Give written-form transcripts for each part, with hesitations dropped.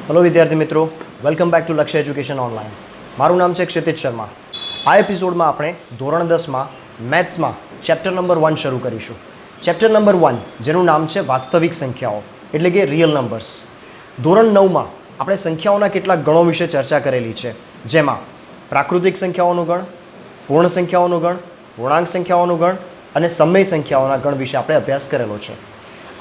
Hello વિદ્યાર્થી મિત્રો, welcome back to લક્ષ્ય એજ્યુકેશન ઓનલાઈન. મારું નામ છે ક્ષિતિજ શર્મા. આ એપિસોડમાં આપણે ધોરણ 10માં મેથ્સમાં ચેપ્ટર નંબર 1 શરૂ કરીશું. ચેપ્ટર નંબર 1 જેનું નામ છે વાસ્તવિક સંખ્યાઓ એટલે કે રિયલ નંબર્સ. ધોરણ 9માં આપણે સંખ્યાઓના કેટલાક ગણો વિશે ચર્ચા કરેલી છે, જેમાં પ્રાકૃતિક સંખ્યાઓનો ગણ, પૂર્ણ સંખ્યાઓનો ગણ, પૂર્ણાંક સંખ્યાઓનો ગણ અને સમય સંખ્યાઓના ગણ વિશે આપણે અભ્યાસ કરેલો છે.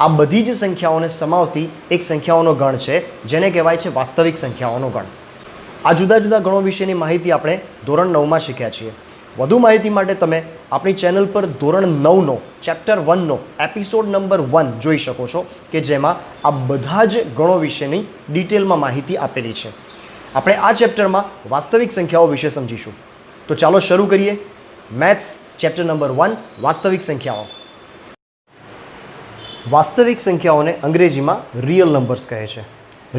આ બધી જ સંખ્યાઓને સમાવતી એક સંખ્યાઓનો ગણ છે જેને કહેવાય છે વાસ્તવિક સંખ્યાઓનો ગણ. આ જુદા જુદા ગણો વિશેની માહિતી આપણે ધોરણ 9માં શીખ્યા છીએ. વધુ માહિતી માટે તમે આપણી ચેનલ પર ધોરણ 9નો ચેપ્ટર 1નો એપિસોડ નંબર 1 જોઈ શકો છો કે જેમાં આ બધા જ ગણો વિશેની ડિટેલમાં માહિતી આપેલી છે. આપણે આ ચેપ્ટરમાં વાસ્તવિક સંખ્યાઓ વિશે સમજીશું. તો ચાલો શરૂ કરીએ. મેથ્સ ચેપ્ટર નંબર 1 વાસ્તવિક સંખ્યાઓ. વાસ્તવિક સંખ્યાઓને અંગ્રેજીમાં રિયલ નંબર્સ કહે છે.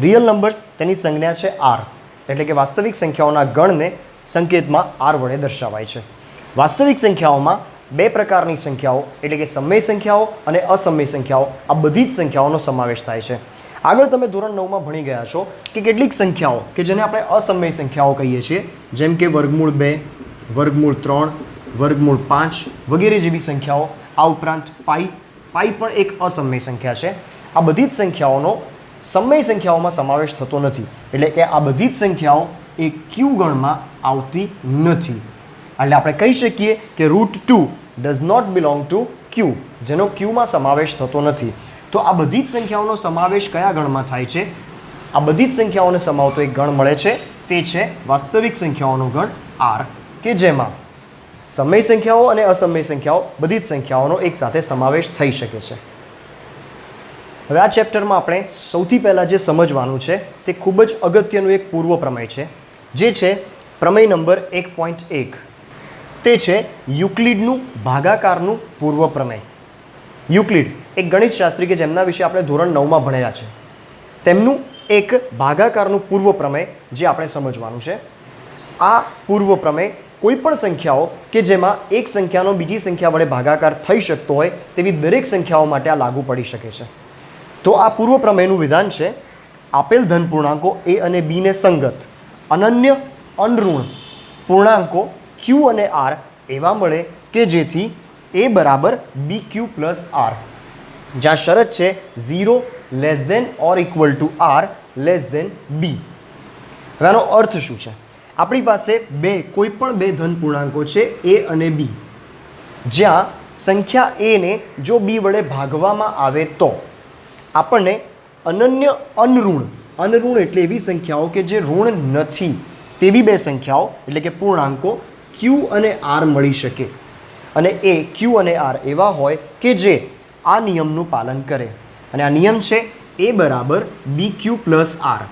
રિયલ નંબર્સ તેની સંજ્ઞા છે આર, એટલે કે વાસ્તવિક સંખ્યાઓના ગણને સંકેતમાં આર વડે દર્શાવાય છે. વાસ્તવિક સંખ્યાઓમાં બે પ્રકારની સંખ્યાઓ એટલે કે સમય સંખ્યાઓ અને અસમય સંખ્યાઓ, આ બધી જ સંખ્યાઓનો સમાવેશ થાય છે. આગળ તમે ધોરણ 9માં ભણી ગયા છો કે કેટલીક સંખ્યાઓ કે જેને આપણે અસમય સંખ્યાઓ કહીએ છીએ, જેમ કે વર્ગમૂળ 2, વર્ગમૂળ 3, વર્ગમૂળ 5 વગેરે જેવી સંખ્યાઓ. આ ઉપરાંત પાઈ પણ એક અસમય સંખ્યા છે. આ બધી જ સંખ્યાઓનો સમય સંખ્યાઓમાં સમાવેશ થતો નથી, એટલે કે આ બધી જ સંખ્યાઓ એ ક્યુ ગણમાં આવતી નથી. એટલે આપણે કહી શકીએ કે √2 ડઝ નોટ બિલોંગ ટુ ક્યુ, જેનો ક્યુમાં સમાવેશ થતો નથી. તો આ બધી જ સંખ્યાઓનો સમાવેશ કયા ગણમાં થાય છે? આ બધી જ સંખ્યાઓને સમાવતો એક ગણ મળે છે, તે છે વાસ્તવિક સંખ્યાઓનો ગણ આર, કે જેમાં સમય સંખ્યાઓ અને અસમય સંખ્યાઓ બધી જ સંખ્યાઓનો એક સાથે સમાવેશ થઈ શકે છે. હવે આ ચેપ્ટરમાં આપણે સૌથી પહેલાં જે સમજવાનું છે તે ખૂબ જ અગત્યનું એક પૂર્વ પ્રમેય છે, જે છે પ્રમેય નંબર 1.1. તે છે યુક્લિડનું ભાગાકારનું પૂર્વ પ્રમેય. યુક્લિડ એક ગણિતશાસ્ત્રી કે જેમના વિશે આપણે ધોરણ 9માં ભણેલા છે, તેમનું એક ભાગાકારનું પૂર્વ પ્રમેય જે આપણે સમજવાનું છે. આ પૂર્વ પ્રમેય કોઈ પણ સંખ્યાઓ કે જેમાં એક સંખ્યાનો બીજી સંખ્યા વડે ભાગાકાર થઈ શકતો હોય તેવી દરેક સંખ્યાઓ માટે આ લાગુ પડી શકે છે. તો આ પૂર્વ પ્રમેયનું વિધાન છે: આપેલ ધન પૂર્ણાંકો એ અને બી ને સંગત અનન્ય અનઋણ પૂર્ણાંકો ક્યુ અને આર એવા મળે કે જેથી એ બરાબર બી ક્યુ પ્લસ આર, જ્યાં શરત છે 0 less than or equal to R less than B. હવે આનો અર્થ શું છે? આપણી પાસે કોઈ પણ બે ધન પૂર્ણાંકો છે એ અને બી, જ્યાં સંખ્યા એને જો બી વડે ભાગવામાં આવે તો આપણને અનન્ય અનઋણ એટલે એવી સંખ્યાઓ કે જે ઋણ નથી તેવી બે સંખ્યાઓ એટલે કે પૂર્ણાંકો ક્યુ અને આર મળી શકે. અને એ ક્યુ અને આર એવા હોય કે જે આ નિયમનું પાલન કરે, અને આ નિયમ છે એ બરાબર બી ક્યુ પ્લસ આર.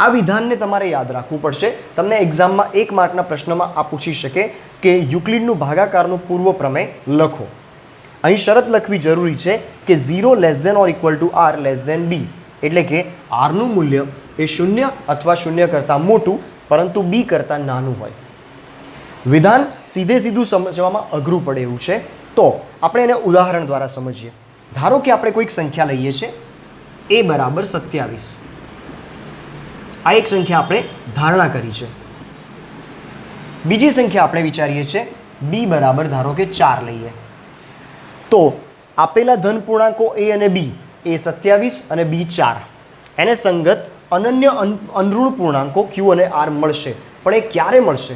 આ વિધાનને તમારે યાદ રાખવું પડશે. તમને એક્ઝામમાં 1 માર્કના પ્રશ્નમાં આ પૂછી શકે કે યુક્લિડનું ભાગાકારનું પૂર્વ પ્રમેય લખો. અહીં શરત લખવી જરૂરી છે કે 0 less than or equal to R less than B, એટલે કે આરનું મૂલ્ય એ 0 અથવા 0 કરતાં મોટું પરંતુ બી કરતાં નાનું હોય. વિધાન સીધું સમજવામાં અઘરું પડે એવું છે, તો આપણે એને ઉદાહરણ દ્વારા સમજીએ. ધારો કે આપણે કોઈક સંખ્યા લઈએ છીએ એ બરાબર 27. આ એક સંખ્યા આપણે ધારણા કરી છે. બીજી સંખ્યા આપણે વિચારીએ છીએ બી બરાબર ધારો કે 4 લઈએ. તો આપેલા ધન પૂર્ણાંકો એ અને બી એ 27 અને બી 4, એને સંગત અનન્ય અનઋણ પૂર્ણાંકો ક્યુ અને આર મળશે. પણ એ ક્યારે મળશે?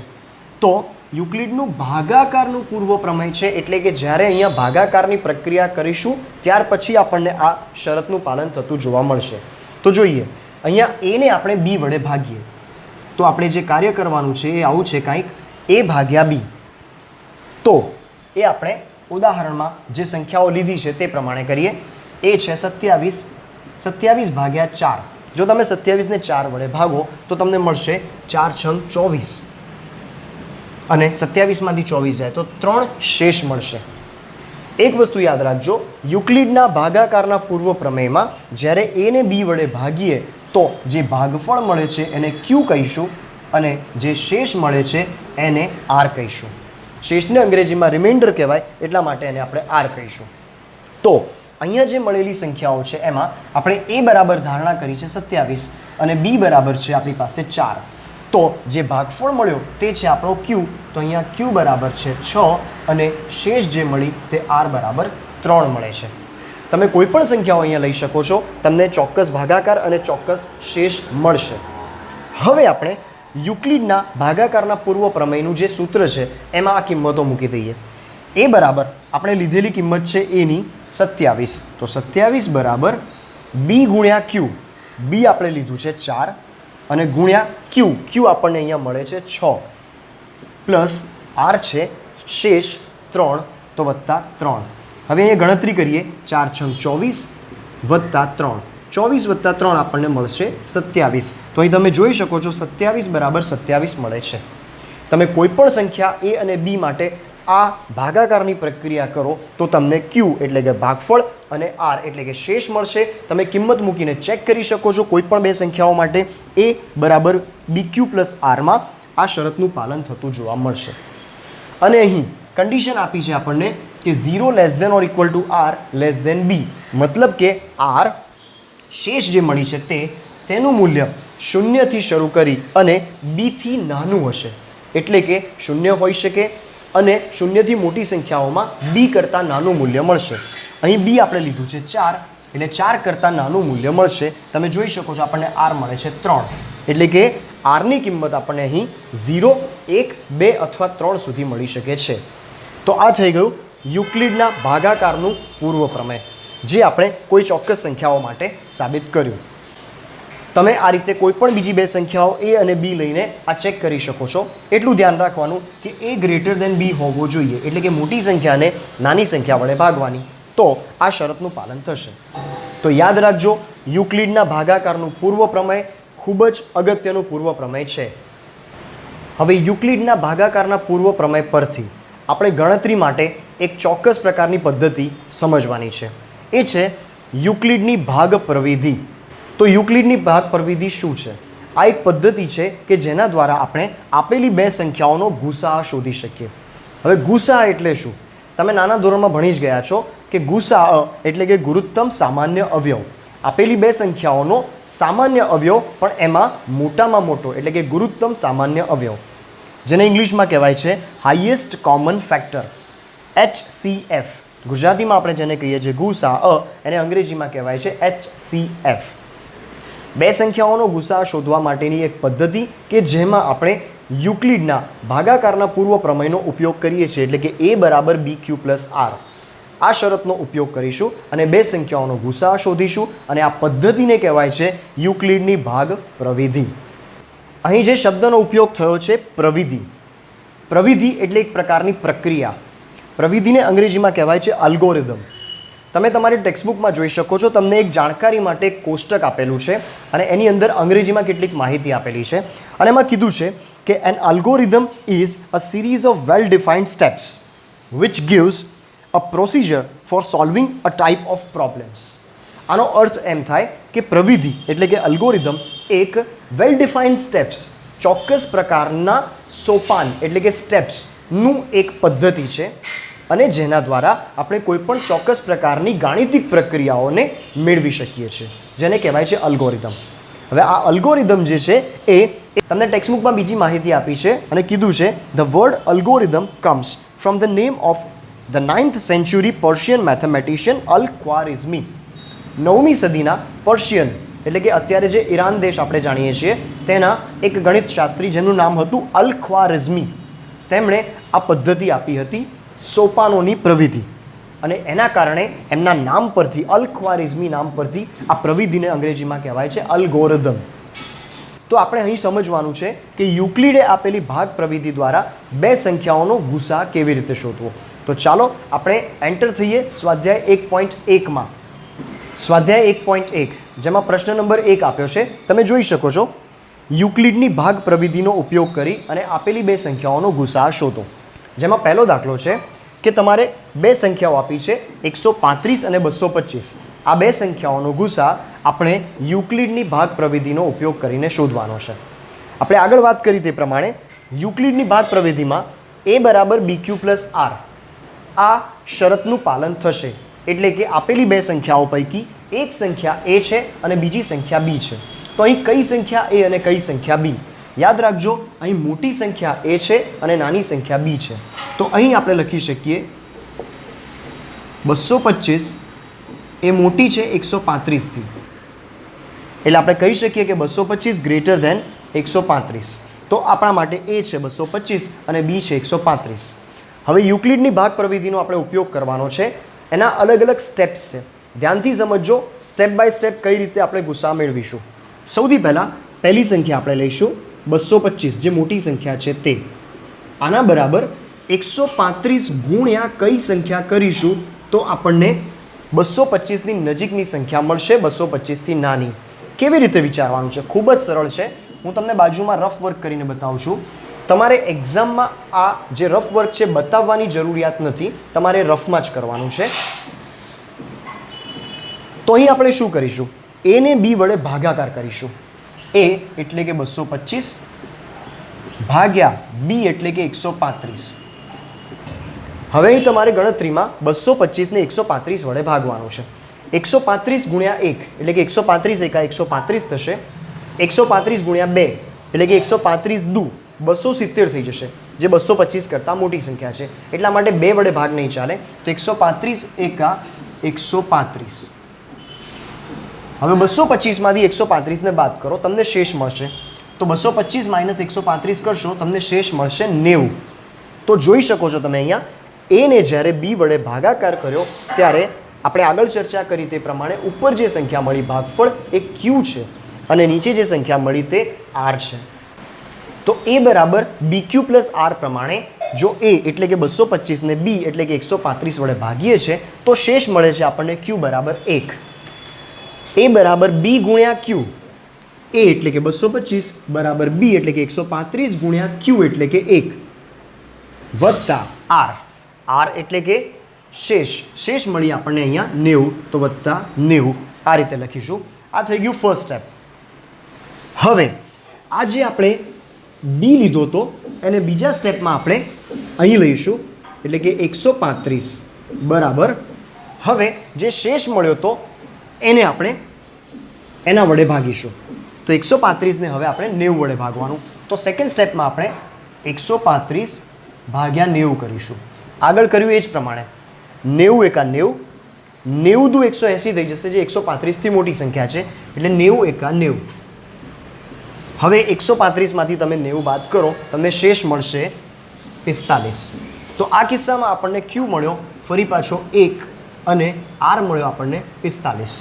તો યુક્લિડનું ભાગાકારનું પૂર્વ પ્રમેય છે, એટલે કે જ્યારે અહીંયા ભાગાકારની પ્રક્રિયા કરીશું ત્યાર પછી આપણને આ શરતનું પાલન થતું જોવા મળશે. તો જોઈએ, અહીંયા એને આપણે બી વડે ભાગીએ તો આપણે જે કાર્ય કરવાનું છે એ આવું છે કાંઈક, એ ભાગ્યા બી. તો એ આપણે ઉદાહરણમાં જે સંખ્યાઓ લીધી છે તે પ્રમાણે કરીએ. એ છે 27, 27 ભાગ્યા 4. જો તમે 27ને 4 વડે ભાગો તો તમને મળશે 4 છંગ 24, અને 27માંથી 24 જાય તો 3 શેષ મળશે. એક વસ્તુ યાદ રાખજો, યુક્લિડના ભાગાકારના પૂર્વ પ્રમેયમાં જ્યારે એને બી વડે ભાગીએ તો જે ભાગફળ મળે છે એને ક્યુ કહીશું અને જે શેષ મળે છે એને આર કહીશું. શેષને અંગ્રેજીમાં રિમાઇન્ડર કહેવાય, એટલા માટે એને આપણે આર કહીશું. તો અહીંયા જે મળેલી સંખ્યાઓ છે એમાં આપણે a બરાબર ધારણા કરી છે 27 અને b બરાબર છે આપણી પાસે 4. તો જે ભાગફળ મળ્યો તે છે આપણો q. તો અહીંયા q બરાબર છે 6 અને શેષ જે મળી તે r બરાબર 3 મળે છે. તમે કોઈ પણ સંખ્યાઓ અહીંયા લઈ શકો છો, તમને ચોક્કસ ભાગાકાર અને ચોક્કસ શેષ મળશે. હવે આપણે યુક્લિડના ભાગાકારના પૂર્વ પ્રમેયનું જે સૂત્ર છે એમાં આ કિંમતો મૂકી દઈએ. a બરાબર આપણે લીધેલી કિંમત છે a ની 27. તો 27 બરાબર b ગુણ્યા q. b આપણે લીધું છે 4 અને ગુણ્યા q આપણને અહીંયા મળે છે 6 પ્લસ r છે શેષ 3 તો વત્તા 3. હવે અહીંયા ગણતરી કરીએ 4 6 24 વત્તા 3. 24 વત્તા 3 આપણને મળશે 27. તો અહીં તમે જોઈ શકો છો 27 બરાબર 27 મળે છે. તમે કોઈ પણ સંખ્યા a અને b માટે આ ભાગાકારની પ્રક્રિયા કરો તો તમને q એટલે કે ભાગફળ અને r એટલે કે શેષ મળશે. તમે કિંમત મૂકીને ચેક કરી શકો છો કોઈ પણ બે સંખ્યાઓ માટે a બરાબર bq પ્લસ r આ શરતનું પાલન થતું જોવા મળશે. અને અહીં કન્ડિશન આપી છે આપણને કે 0 less than or equal to r less than b. મતલબ કે r શેષ જે મળી છે તેનું મૂલ્ય 0 થી શરૂ કરી અને b થી નાનું હશે. એટલે કે 0 હોઈ શકે અને 0 થી મોટી સંખ્યાઓમાં b કરતાં નાનું મૂલ્ય મળશે. અહીં b આપણે લીધું છે 4 એટલે 4 કરતાં નાનું મૂલ્ય મળશે. તમે જોઈ શકો છો આપણને r મળે છે 3. એટલે કે r ની કિંમત આપણને અહીં 0 1 2 અથવા 3 સુધી મળી શકે છે. તો આ થઈ ગયું યુક્લિડના ભાગાકારનું પૂર્વ પ્રમેય જે આપણે કોઈ ચોક્કસ સંખ્યાઓ માટે સાબિત કર્યું. તમે આ રીતે કોઈ પણ બીજી બે સંખ્યાઓ a અને b લઈને આ ચેક કરી શકો છો. એટલું ધ્યાન રાખવાનું કે a ગ્રેટર ધેન b હોવો જોઈએ. એટલે કે મોટી સંખ્યાને નાની સંખ્યા વડે ભાગવાની. તો આ શરતનું પાલન થશે. તો યાદ રાખજો યુક્લિડના ભાગાકારનું પૂર્વ પ્રમેય ખૂબ જ અગત્યનું પૂર્વ પ્રમેય છે. હવે યુક્લિડના ભાગાકારના પૂર્વ પ્રમેય પરથી આપણે ગણતરી માટે એક ચોક્કસ પ્રકારની પદ્ધતિ સમજવાની છે. એ છે યુક્લિડની ભાગ પ્રવિધિ. તો યુક્લિડની ભાગ પ્રવિધિ શું છે? આ એક પદ્ધતિ છે કે જેના દ્વારા આપણે આપેલી બે સંખ્યાઓનો ગુસાઅ શોધી શકીએ. હવે ગુસાઅ એટલે શું? તમે નાના ધોરણમાં ભણી જ ગયા છો કે ગુસાઅ એટલે કે ગુરુત્તમ સામાન્ય અવયવ. આપેલી બે સંખ્યાઓનો સામાન્ય અવયવ પણ એમાં મોટામાં મોટો એટલે કે ગુરુત્તમ સામાન્ય અવયવ, જેને ઇંગ્લિશમાં કહેવાય છે હાઈએસ્ટ કોમન ફેક્ટર, HCF. ગુજરાતીમાં આપણે જેને કહીએ છીએ ગુસાઅ, એને અંગ્રેજીમાં કહેવાય છે HCF. બે સંખ્યાઓનો ગુસાઅ શોધવા માટેની એક પદ્ધતિ કે જેમાં આપણે યુક્લિડના ભાગાકારના પૂર્વ પ્રમેયનો ઉપયોગ કરીએ છીએ. એટલે કે a બરાબર bq પ્લસ r આ શરતનો ઉપયોગ કરીશું અને બે સંખ્યાઓનો ગુસાઅ શોધીશું. અને આ પદ્ધતિને કહેવાય છે યુક્લિડની ભાગ પ્રવિધિ. અહીં જે શબ્દનો ઉપયોગ થયો છે પ્રવિધિ. પ્રવિધિ એટલે એક પ્રકારની પ્રક્રિયા. પ્રવિધિને અંગ્રેજીમાં કહેવાય છે અલ્ગોરિધમ. તમે તમારી ટેક્સ્ટબુકમાં જોઈ શકો છો, તમને એક જાણકારી માટે એક કોષ્ટક આપેલું છે અને એની અંદર અંગ્રેજીમાં કેટલીક માહિતી આપેલી છે. અને એમાં કીધું છે કે an algorithm is a series of well defined steps which gives a procedure for solving a type of problems. આનો અર્થ એમ થાય કે પ્રવિધિ એટલે કે અલ્ગોરિધમ એક વેલ ડિફાઇન્ડ સ્ટેપ્સ, ચોક્કસ પ્રકારના સોપાન એટલે કે સ્ટેપ્સનું એક પદ્ધતિ છે અને જેના દ્વારા આપણે કોઈ પણ ચોક્કસ પ્રકારની ગાણિતિક પ્રક્રિયાઓને મેળવી શકીએ છીએ, જેને કહેવાય છે અલ્ગોરિધમ. હવે આ અલ્ગોરિધમ જે છે એ તમને ટેક્સ્ટબુકમાં બીજી માહિતી આપી છે અને કીધું છે the word algorithm comes from the name of the 9th century Persian mathematician Al Khwarizmi. 9મી સદીના પર્શિયન એટલે કે અત્યારે જે ઈરાન દેશ આપણે જાણીએ છીએ તેના એક ગણિત શાસ્ત્રી જેનું નામ હતું અલ-ખ્વારિઝમી. તેમણે આ પદ્ધતિ આપી હતી સોપાનોની પ્રવિધિ અને એના કારણે એમના નામ પરથી અલ-ખ્વારિઝમી નામ પરથી આ પ્રવિધિને અંગ્રેજીમાં કહેવાય છે અલ્ગોરિધમ. તો આપણે અહીં સમજવાનું છે કે યુક્લિડે આપેલી ભાગ પ્રવિધિ દ્વારા બે સંખ્યાઓનો ગુસાઅ કેવી રીતે શોધવો. તો ચાલો આપણે એન્ટર થઈએ સ્વાધ્યાય 1.1માં. સ્વાધ્યાય 1.1 જેમાં પ્રશ્ન નંબર 1 આપ્યો છે. તમે જોઈ શકો છો યુક્લિડની ભાગ પ્રવિધિનો ઉપયોગ કરી અને આપેલી બે સંખ્યાઓનો ગુસાઅ શોધો. જેમાં પહેલો દાખલો છે કે તમારે બે સંખ્યાઓ આપી છે 135 અને 225. આ બે સંખ્યાઓનો ગુસાઅ આપણે યુક્લિડની ભાગ પ્રવિધિનો ઉપયોગ કરીને શોધવાનો છે. આપણે આગળ વાત કરી તે પ્રમાણે યુક્લિડની ભાગ પ્રવિધિમાં a બરાબર bq પ્લસ r આ શરતનું પાલન થશે. એટલે કે આપેલી બે સંખ્યાઓ પૈકી એક સંખ્યા એ છે અને બીજી સંખ્યા બી છે. તો અહીં કઈ સંખ્યા એ અને કઈ સંખ્યા બી? યાદ રાખજો, અહીં મોટી સંખ્યા એ છે અને નાની સંખ્યા બી છે. તો અહીં આપણે લખી શકીએ 225 એ મોટી છે 135થી, એટલે આપણે કહી શકીએ કે 225 ગ્રેટર ધેન 135. તો આપણા માટે એ છે 225 અને બી છે 135. હવે યુક્લિડની ભાગ પ્રવિધિનો આપણે ઉપયોગ કરવાનો છે. એના અલગ અલગ સ્ટેપ્સ છે, ધ્યાનથી સમજજો. સ્ટેપ બાય સ્ટેપ કઈ રીતે આપણે ગુસા મેળવીશું. સૌથી પહેલાં પહેલી સંખ્યા આપણે લઈશું 225, જે મોટી સંખ્યા છે તે. આના બરાબર 135 ગુણ્યા કઈ સંખ્યા કરીશું તો આપણને 225ની નજીકની સંખ્યા મળશે, 225થી નાની. કેવી રીતે વિચારવાનું છે? ખૂબ જ સરળ છે. હું તમને બાજુમાં રફ વર્ક કરીને બતાવું છું. તમારે એક્ઝામમાં આ જે રફ વર્ક છે બતાવવાની જરૂરિયાત નથી, તમારે રફમાં જ કરવાનું છે. તો અહીં આપણે શું કરીશું? એ ને બી વડે ભાગાકાર કરીશું. એ એટલે કે 225 ભાગ્યા બી એટલે કે 135. હવે અહીં તમારે ગણતરીમાં 225ને 135 વડે ભાગવાનું છે. 135 ગુણ્યા 1 એટલે કે 135 એકા 135 થશે. 135 ગુણ્યા 2 એટલે કે 135 દુ 270 થઈ જશે, જે 225 કરતાં મોટી સંખ્યા છે. એટલા માટે 2 વડે ભાગ નહીં ચાલે. તો 135 એકા 135. હવે 225માંથી 135ને બાદ કરો, તમને શેષ મળશે. તો 225 માઇનસ 135 કરશો, તમને શેષ મળશે 90. તો જોઈ શકો છો તમે અહીંયા એને જ્યારે બી વડે ભાગાકાર કર્યો ત્યારે આપણે આગળ ચર્ચા કરી તે પ્રમાણે ઉપર જે સંખ્યા મળી ભાગફળ એ ક્યુ છે અને નીચે જે સંખ્યા મળી તે આર છે. તો એ બરાબર બી ક્યુ પ્લસ આર પ્રમાણે જો એ એટલે કે 225ને બી એટલે કે 135 વડે ભાગીએ છીએ તો શેષ મળે છે આપણને ક્યુ બરાબર 1. એ બરાબર બી ગુણ્યા ક્યુ. એ એટલે કે 225 બરાબર બી એટલે કે 135 ગુણ્યા ક્યુ એટલે કે 1 વત્તા આર. આર એટલે કે શેષ. શેષ મળી આપણને અહીંયા 90, તો વત્તા 90. આ રીતે લખીશું. આ થઈ ગયું ફર્સ્ટ સ્ટેપ. હવે આ જે આપણે બી લીધો તો એને બીજા સ્ટેપમાં આપણે અહીં લઈશું, એટલે કે 135 બરાબર. હવે જે શેષ મળ્યો તો એને આપણે એના વડે ભાગીશું. તો 135ને હવે આપણે 90 વડે ભાગવાનું. તો સેકન્ડ સ્ટેપમાં આપણે 135 ભાગ્યા 90 કરીશું. આગળ કર્યું એ જ પ્રમાણે 90 એકા 90, 90 દુ 180 થઈ જશે, જે 135થી મોટી સંખ્યા છે, એટલે 90 એકા 90. હવે 135માંથી તમે 90 બાદ કરો, તમને શેષ મળશે 45. તો આ કિસ્સામાં આપણને ક્યુ મળ્યો ફરી પાછો 1 અને આર મળ્યો આપણને 45.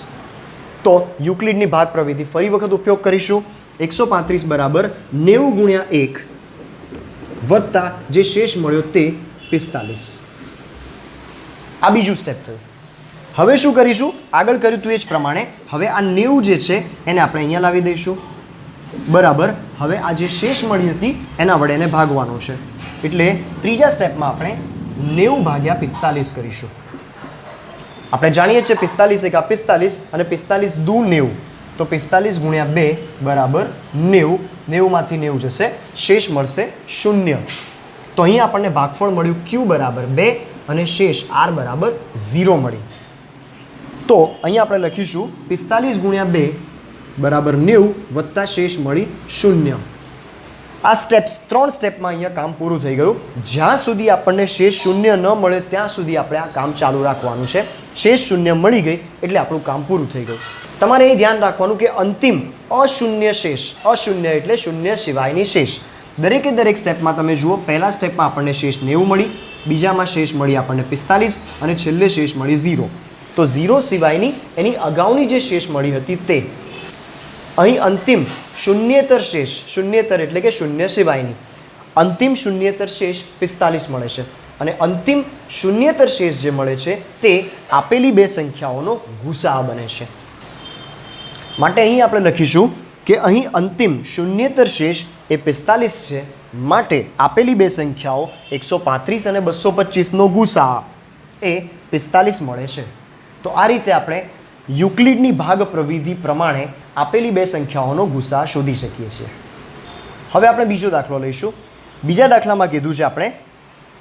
તો યુક્લિડની ભાગ પ્રવિધિ ફરી વખત ઉપયોગ કરીશું. 135 બરાબર 90 ગુણ્યા 1 વત્તા જે શેષ મળ્યો તે 45. આ બીજું સ્ટેપ થયું. હવે શું કરીશું? આગળ કર્યું હતું એ જ પ્રમાણે હવે આ 90 જે છે એને આપણે અહીંયા લાવી દઈશું બરાબર. હવે આ જે શેષ મળી હતી એના વડે એને ભાગવાનું છે, એટલે ત્રીજા સ્ટેપમાં આપણે 90 ભાગ્યા 45 કરીશું. આપણે જાણીએ છીએ 45 એકા 45 અને 45 દુ 90, તો 45 ગુણ્યા 2 બરાબર 90. 90માંથી 90 જશે, શેષ મળશે 0. તો અહીં આપણને ભાગફળ મળ્યું ક્યુ બરાબર 2 અને શેષ આર બરાબર 0 મળી. તો અહીં આપણે લખીશું 45 ગુણ્યા 2 બરાબર 90 વત્તા શેષ મળી 0. આ સ્ટેપ્સ 3 સ્ટેપમાં અહીંયા કામ પૂરું થઈ ગયું. જ્યાં સુધી આપણને શેષ 0 ન મળે ત્યાં સુધી આપણે આ કામ ચાલુ રાખવાનું છે. શેષ 0 મળી ગઈ એટલે આપણું કામ પૂરું થઈ ગયું. તમારે એ ધ્યાન રાખવાનું કે અંતિમ અશૂન્ય શેષ, અશૂન્ય એટલે શૂન્ય સિવાયની શેષ, દરેકે દરેક સ્ટેપમાં તમે જુઓ. પહેલા સ્ટેપમાં આપણને શેષ 90 મળી, બીજામાં શેષ મળી આપણને 45 અને છેલ્લે શેષ મળી 0. તો 0 સિવાયની એની અગાઉની જે શેષ મળી હતી તે. અહીં અંતિમ શૂન્યેતર શેષ, શૂન્યેતર એટલે કે શૂન્ય સિવાયની અંતિમ શૂન્યેતર શેષ 45 મળે છે અને અંતિમ શૂન્યેતર શેષ જે મળે છે તે આપેલી બે સંખ્યાઓનો ગુસાઅ બને છે. માટે અહીં આપણે લખીશું કે અહીં અંતિમ શૂન્યેતર શેષ એ 45 છે. માટે આપેલી બે સંખ્યાઓ 135 અને 225નો ગુસાઅ એ 45 મળે છે. તો આ રીતે આપણે યુક્લિડની ભાગ પ્રવિધિ પ્રમાણે આપેલી બે સંખ્યાઓનો ગુસાઅ શોધી શકીએ છીએ. હવે આપણે બીજો દાખલો લઈશું. બીજા દાખલામાં કીધું છે આપણે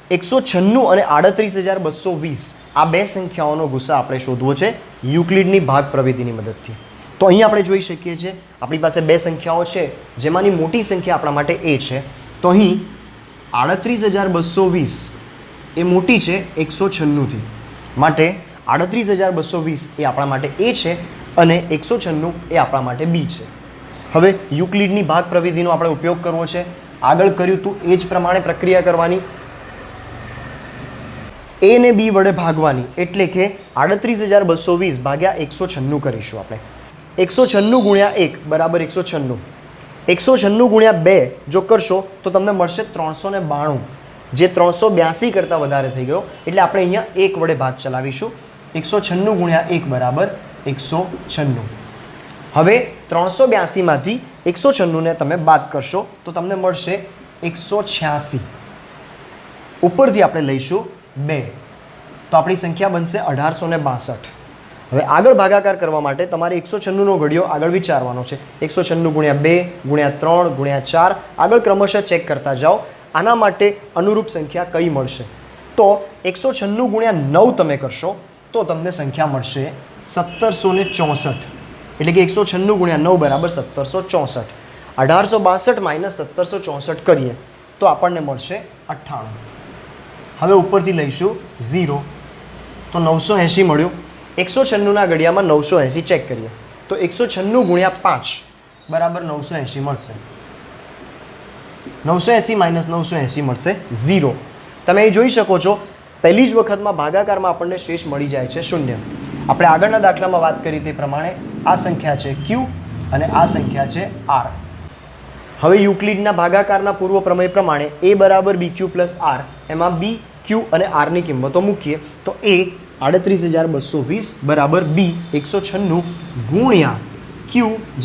196 અને 38,220 આ બે સંખ્યાઓનો ગુસા આપણે શોધવો છે યુક્લિડની ભાગ પ્રવિધિની મદદથી. તો અહીં આપણે જોઈ શકીએ છીએ આપણી પાસે બે સંખ્યાઓ છે જેમાંની મોટી સંખ્યા આપણા માટે એ છે. તો અહીં 38,220 એ મોટી છે 196થી, માટે 38,220 એ આપણા માટે એ છે અને 196 એ આપણા માટે બી છે. હવે યુક્લિડની ભાગ પ્રવિધિનો આપણે ઉપયોગ કરવો છે. આગળ કર્યું તું એ જ પ્રમાણે પ્રક્રિયા કરવાની, એ ને બી વડે ભાગવાની, એટલે કે 38,220 ભાગ્યા 196 કરીશું આપણે. 196 ગુણ્યા 1 બરાબર 196. 196 ગુણ્યા 2 જો કરશો તો તમને મળશે 392, જે 382 કરતાં વધારે થઈ ગયો, એટલે આપણે અહીંયા 1 વડે ભાગ ચલાવીશું. 196 ગુણ્યા 1 બરાબર 196. હવે 382માંથી 196ને તમે બાદ કરશો તો તમને મળશે 186. ઉપરથી આપણે લઈશું 2, તો આપણી સંખ્યા બનશે 1862. હવે આગળ ભાગાકાર કરવા માટે તમારે 196નો ઘડિયો આગળ વિચારવાનો છે. 196 ગુણ્યા 2 ગુણ્યા 3 ગુણ્યા 4 આગળ ક્રમશઃ ચેક કરતા જાઓ. આના માટે અનુરૂપ સંખ્યા કઈ મળશે? તો 196 ગુણ્યા 9 તમે કરશો તો તમને સંખ્યા મળશે 1764. એટલે કે 196 ગુણ્યા 9 બરાબર 1764. 1862 માઇનસ 1764 કરીએ તો આપણને મળશે 98. હવે ઉપરથી લઈશું 0, તો 980 મળ્યું. 196ના ઘડિયામાં 980 ચેક કરીએ તો 196 ગુણ્યા 5 બરાબર 980 મળશે. 980 માઇનસ 980 મળશે 0. તમે અહીં જોઈ શકો છો પહેલી જ વખતમાં ભાગાકારમાં આપણને શેષ મળી જાય છે 0. આપણે આગળના દાખલામાં વાત કરી તે પ્રમાણે આ સંખ્યા છે Q અને આ સંખ્યા છે R. હવે યુક્લિડના ભાગાકારના પૂર્વ પ્રમેય પ્રમાણે A બરાબર BQ પ્લસ R, એમાં B, Q અને R ની કિંમતો મૂકીએ તો A 38,220 બરાબર B 196 ગુણ્યા Q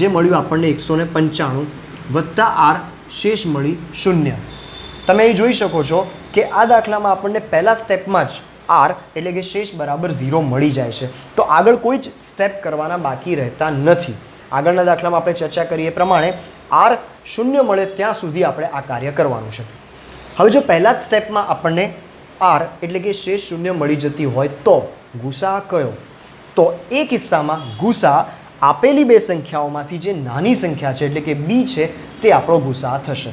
જે મળ્યું આપણને 195 વત્તા R શેષ મળી 0. તમે અહીં જોઈ શકો છો કે આ દાખલામાં આપણને પહેલા સ્ટેપમાં જ R એટલે કે શેષ બરાબર 0 મળી જાય છે. તો આગળ કોઈ જ સ્ટેપ કરવાના બાકી રહેતા નથી. આગળના દાખલામાં આપણે ચર્ચા કરીએ પ્રમાણે R 0 મળે ત્યાં સુધી આપણે આ કાર્ય કરવાનું છે. હવે જો પહેલા જ સ્ટેપમાં આપણને R એટલે કે શેષ 0 મળી જતી હોય તો ગુસા કયો? તો એ કિસ્સામાં ગુસા આપેલી બે સંખ્યાઓમાંથી જે નાની સંખ્યા છે એટલે કે B છે તે આપણો ગુસા થશે.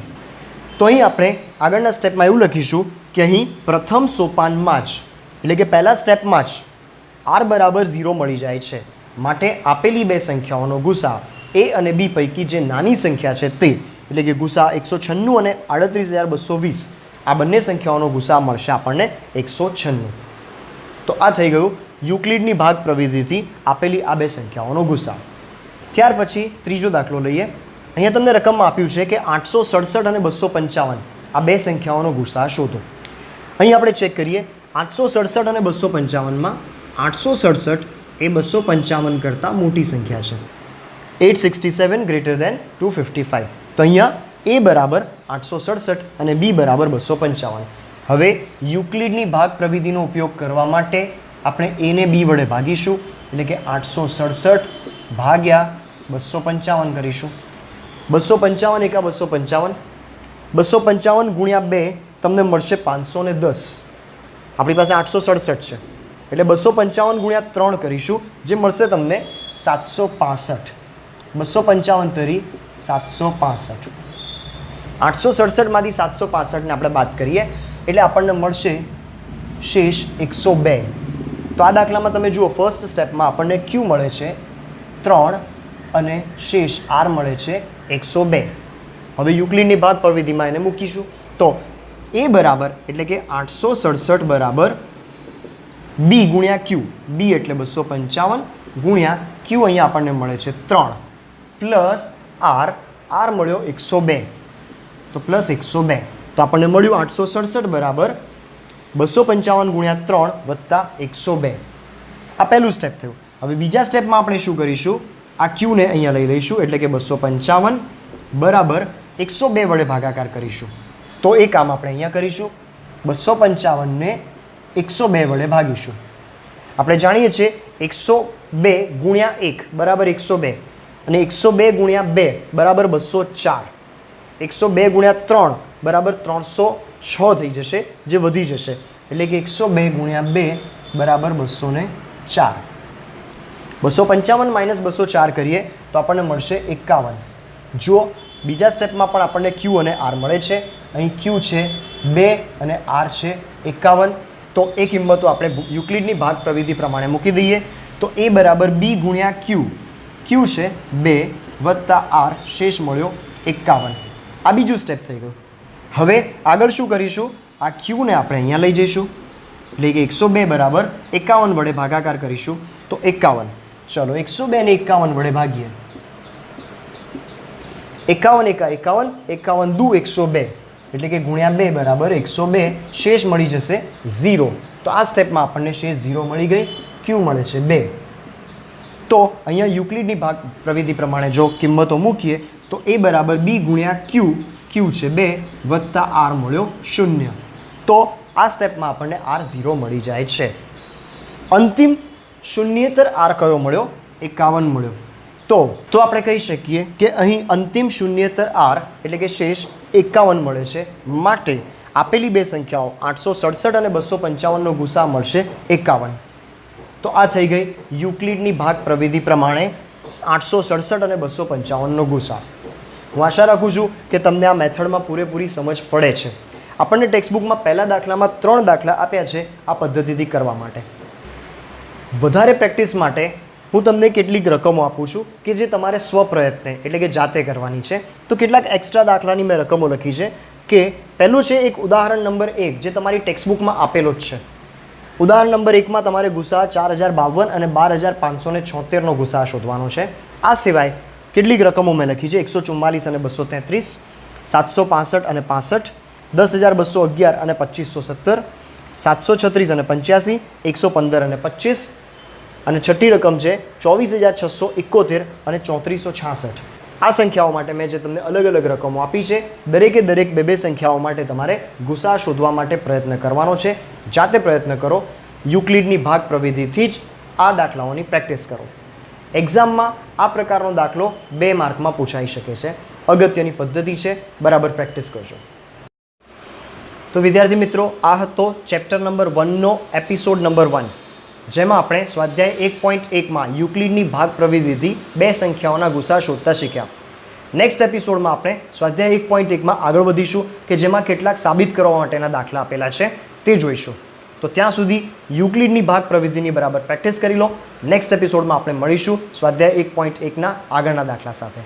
તો અહીં આપણે આગળના સ્ટેપમાં એવું લખીશું કે અહીં પ્રથમ સોપાનમાં જ એટલે કે પહેલા સ્ટેપમાં જ R બરાબર 0 મળી જાય છે, માટે આપેલી બે સંખ્યાઓનો ગુસા A અને B પૈકી જે નાની સંખ્યા છે તે એટલે કે ગુસા 196 અને 38,220 આ બંને સંખ્યાઓનો ગુસા મળશે આપણને 196. તો આ થઈ ગયું યુક્લિડની ભાગ પ્રવિધિથી આપેલી આ બે સંખ્યાઓનો ગુસા. ત્યાર પછી ત્રીજો દાખલો લઈએ. અહીંયા તમને રકમમાં આપ્યું છે કે 867 અને 255 આ બે સંખ્યાઓનો ગુસા શોધો. અહીં આપણે ચેક કરીએ 867 અને 255માં 867 એ 255 કરતાં મોટી સંખ્યા છે. 867 ગ્રેટર દેન 255. તો અહીંયા A બરાબર 867 અને B બરાબર 255. હવે યુક્લિડની ભાગ પ્રવિધિનો ઉપયોગ કરવા માટે આપણે A ને B વડે ભાગીશું, એટલે કે 867 ભાગ્યા 255 કરીશું. 255 એકા 255, 255 ગુણ્યા 2 તમને મળશે 510. આપણી પાસે 867 છે એટલે 255 ગુણ્યા 3 કરીશું, જે મળશે તમને 765. 255 તરી 765. 867માંથી 765ને આપણે બાદ કરીએ એટલે આપણને મળશે શેષ 102. તો આ દાખલામાં તમે જુઓ ફર્સ્ટ સ્ટેપમાં આપણને Q મળે છે 3 અને શેષ R મળે છે 102. હવે યુક્લિડની ભાગ પ્રવિધિમાં એને મૂકીશું તો A બરાબર એટલે કે 867 બરાબર B ગુણ્યા Q. B એટલે 255 ગુણ્યા Q અહીંયા આપણને મળે છે 3 પ્લસ R મળ્યો 102, તો પ્લસ 102. તો આપણને મળ્યું 867 બરાબર 255 ગુણ્યા 3 વત્તા 102. આ પહેલું સ્ટેપ થયું. હવે બીજા સ્ટેપમાં આપણે શું કરીશું? આ Qને અહીંયા લઈ લઈશું એટલે કે 255 બરાબર 102 વડે ભાગાકાર કરીશું. તો એ કામ આપણે અહીંયા કરીશું. 255ને 102 વડે ભાગીશું. આપણે જાણીએ છીએ 102 ગુણ્યા 1 બરાબર 102 અને 102 ગુણ્યા 2 બરાબર 204. 102 ગુણ્યા 3 બરાબર 306 થઈ જશે, જે વધી જશે. એટલે કે 102 ગુણ્યા 2 બરાબર 204. 255 માઇનસ 204 કરીએ તો આપણને મળશે 51. જુઓ બીજા સ્ટેપમાં પણ આપણને ક્યુ અને આર મળે છે. અહીં ક્યુ છે 2 અને આર છે 51. તો એ કિંમતો આપણે યુક્લિડની ભાગ પ્રવિધિ પ્રમાણે મૂકી દઈએ તો એ બરાબર બી ગુણ્યા ક્યુ. ક્યુ છે 2 વત્તા આર, શેષ મળ્યો 51. આ બીજું સ્ટેપ થઈ ગયું. હવે આગળ શું કરીશું? આ ક્યુને આપણે અહીંયા લઈ જઈશું એટલે કે 102 બરાબર 51 વડે ભાગાકાર કરીશું તો 51. ચલો 102 ને 51 વડે ભાગીએ. 51 એકા 51, 51 દુ 102 એટલે કે ગુણ્યા 2 બરાબર 102, શેષ મળી જશે 0. તો આ સ્ટેપમાં આપણને શેષ 0 મળી ગઈ, ક્યુ મળે છે 2. તો અહીંયા યુક્લિડની ભાગ પ્રવિધિ પ્રમાણે જો કિંમતો મૂકીએ તો એ બરાબર બી ગુણ્યા ક્યુ, ક્યુ છે 2 વત્તા આર મળ્યો 0. તો આ સ્ટેપમાં આપણને આર 0 મળી જાય છે. અંતિમ શૂન્યેતર આર કયો મળ્યો? 51 મળ્યો. તો આપણે કહી શકીએ કે અહીં અંતિમ શૂન્યેતર આર એટલે કે શેષ 51 મળે છે. માટે આપેલી બે સંખ્યાઓ 867 અને 255નો ગુસા મળશે 51. તો આ થઈ ગઈ યુક્લિડની ભાગ પ્રવિધિ પ્રમાણે 867 અને 255નો ગુસા. હું આશા રાખું છું કે તમને આ મેથડમાં પૂરેપૂરી સમજ પડે છે. આપણને ટેક્સ્ટબુકમાં પહેલા દાખલામાં 3 દાખલા આપ્યા છે આ પદ્ધતિથી કરવા માટે. વધારે પ્રેક્ટિસ માટે હું તમને કેટલીક રકમો આપું છું કે જે તમારે સ્વપ્રયત્ને એટલે કે જાતે કરવાની છે. તો કેટલાક એક્સ્ટ્રા દાખલાની મેં રકમો લખી છે કે પહેલું છે એક ઉદાહરણ નંબર 1 જે તમારી ટેક્સ્ટબુકમાં આપેલો જ છે. ઉદાહરણ નંબર 1માં તમારે ગુસા 4052 અને 12576નો ગુસા શોધવાનો છે. આ સિવાય કેટલીક રકમો મેં લખી છે 144 અને 233, 765 અને 65, 10211 અને 2517, 736 અને 85, 115 અને 25 અને છઠ્ઠી રકમ છે 24671 અને 3466. આ સંખ્યાઓ માટે મેં જે તમને અલગ અલગ રકમો આપી છે દરેકે દરેક બે સંખ્યાઓ માટે તમારે ગુસા શોધવા માટે પ્રયત્ન કરવાનો છે. જાતે પ્રયત્ન કરો. યુક્લિડની ભાગ પ્રવિધિથી જ આ દાખલાઓની પ્રેક્ટિસ કરો. એક્ઝામમાં આ પ્રકારનો દાખલો 2 માર્કમાં પૂછાઈ શકે છે. અગત્યની પદ્ધતિ છે, બરાબર પ્રેક્ટિસ કરજો. તો વિદ્યાર્થી મિત્રો, આ હતો ચેપ્ટર નંબર 1નો એપિસોડ નંબર 1 જેમાં આપણે સ્વાધ્યાય 1.1માં યુક્લિડની ભાગ પ્રવિધિથી બે સંખ્યાઓના ગુસા શોધતા શીખ્યા. નેક્સ્ટ એપિસોડમાં આપણે સ્વાધ્યાય 1.1માં આગળ વધીશું કે જેમાં કેટલાક સાબિત કરવા માટેના દાખલા આપેલા છે તે જોઈશું. તો ત્યાં સુધી યુક્લિડની ભાગ પ્રવિધિની બરાબર પ્રેક્ટિસ કરી લો. નેક્સ્ટ એપિસોડમાં આપણે મળીશું સ્વાધ્યાય 1.1ના આગળના દાખલા સાથે.